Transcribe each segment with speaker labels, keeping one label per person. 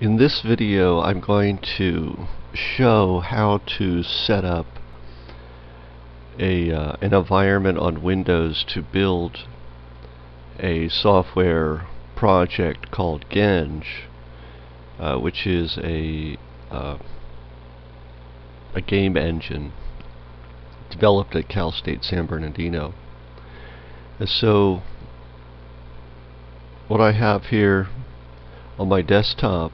Speaker 1: In this video, I'm going to show how to set up an environment on Windows to build a software project called geng, which is a game engine developed at Cal State San Bernardino. And so what I have here on my desktop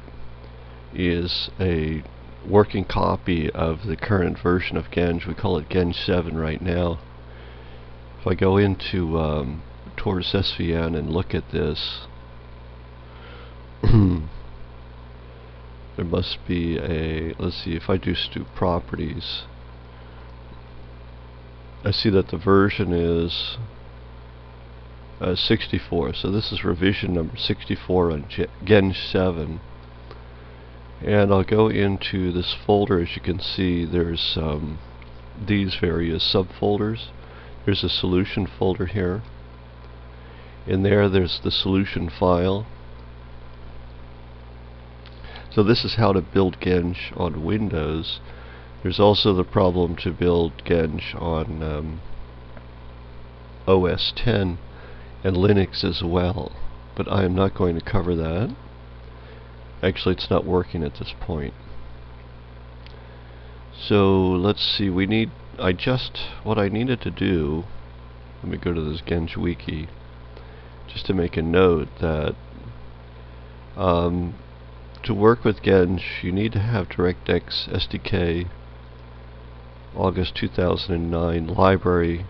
Speaker 1: is a working copy of the current version of geng. We call it geng7 right now. If I go into towards SVN and look at this, there must be a, let's see, if I do properties, I see that the version is 64. So this is revision number 64 on geng7. And I'll go into this folder. As you can see, there's these various subfolders. There's a solution folder here. In there's the solution file. So this is how to build geng on Windows. There's also the problem to build geng on OS 10 and Linux as well. But I am not going to cover that. Actually, it's not working at this point. So let's see, what I needed to do, let me go to this geng wiki, just to make a note that to work with geng, you need to have DirectX SDK August 2009 library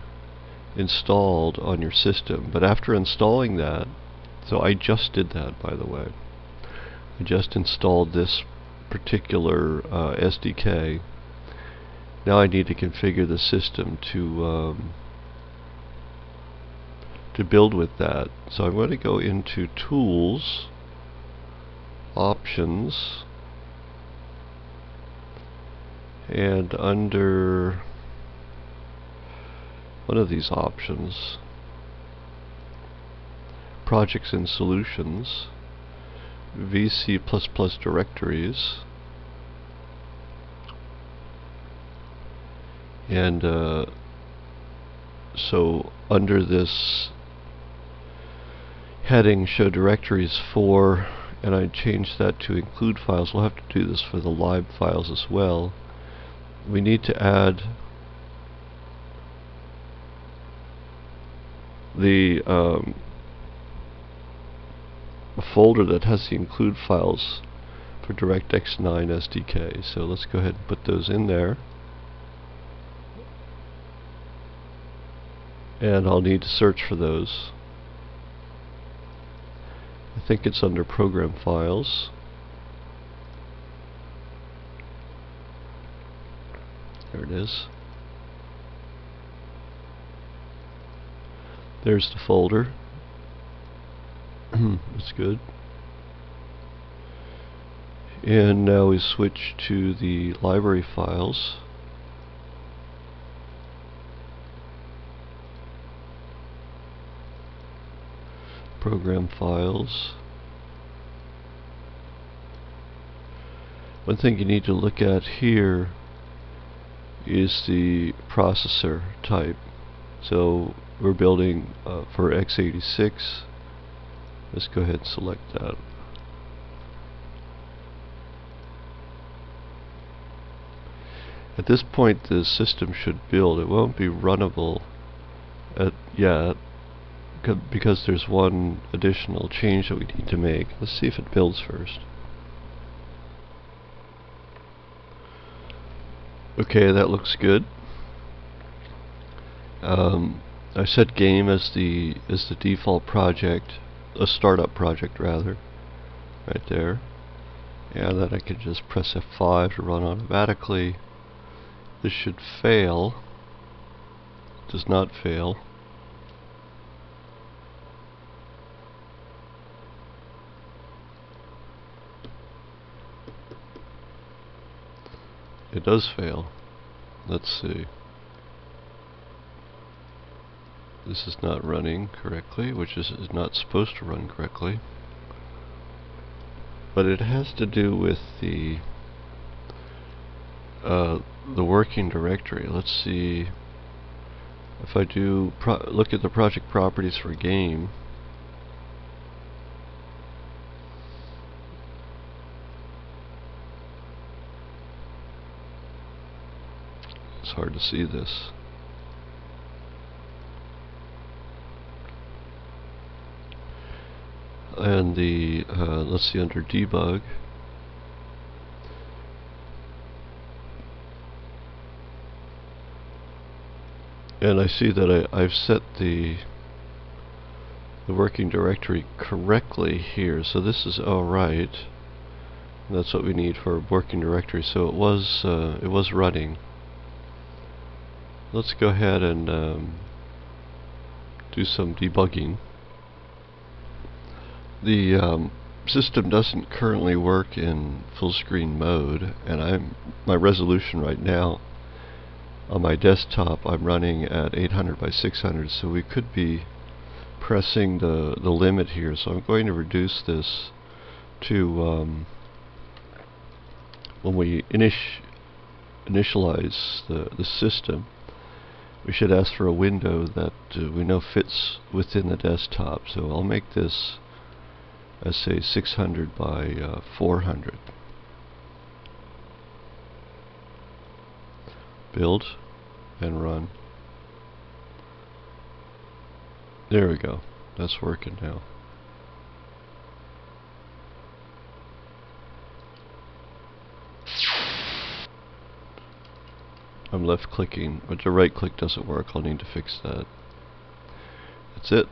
Speaker 1: installed on your system. But after installing that, so I just did that, by the way, I just installed this particular SDK. Now I need to configure the system to build with that. So I'm going to go into Tools, Options, and under one of these options, Projects and Solutions, VC++ directories, and so under this heading, show directories for, and I changed that to include files. We'll have to do this for the lib files as well. We need to add the a folder that has the include files for DirectX 9 SDK. So let's go ahead and put those in there. And I'll need to search for those. I think it's under Program Files. There it is. There's the folder. That's good. And now we switch to the library files. Program Files. One thing you need to look at here is the processor type. So we're building for x86. Let's go ahead and select that. At this point, the system should build. It won't be runnable yet because there's one additional change that we need to make. Let's see if it builds first. Okay, that looks good. I set game as the default project, a startup project rather, right there. And then I could just press F5 to run automatically. This should fail. It does not fail. It does fail. Let's see. This is not running correctly, which is not supposed to run correctly. but it has to do with the working directory. Let's see if I do look at the project properties for game. It's hard to see this. And the let's see, under debug, and I see that I've set the working directory correctly here. So this is alright. That's what we need for a working directory. So it was running. Let's go ahead and do some debugging. The system doesn't currently work in full screen mode, and my resolution right now on my desktop, I'm running at 800 by 600, so we could be pressing the limit here. So I'm going to reduce this to when we initialize the system, we should ask for a window that we know fits within the desktop. So I'll make this as, say, 600 by 400. Build and run. There we go. That's working now. I'm left clicking, but the right click doesn't work. I'll need to fix that. That's it.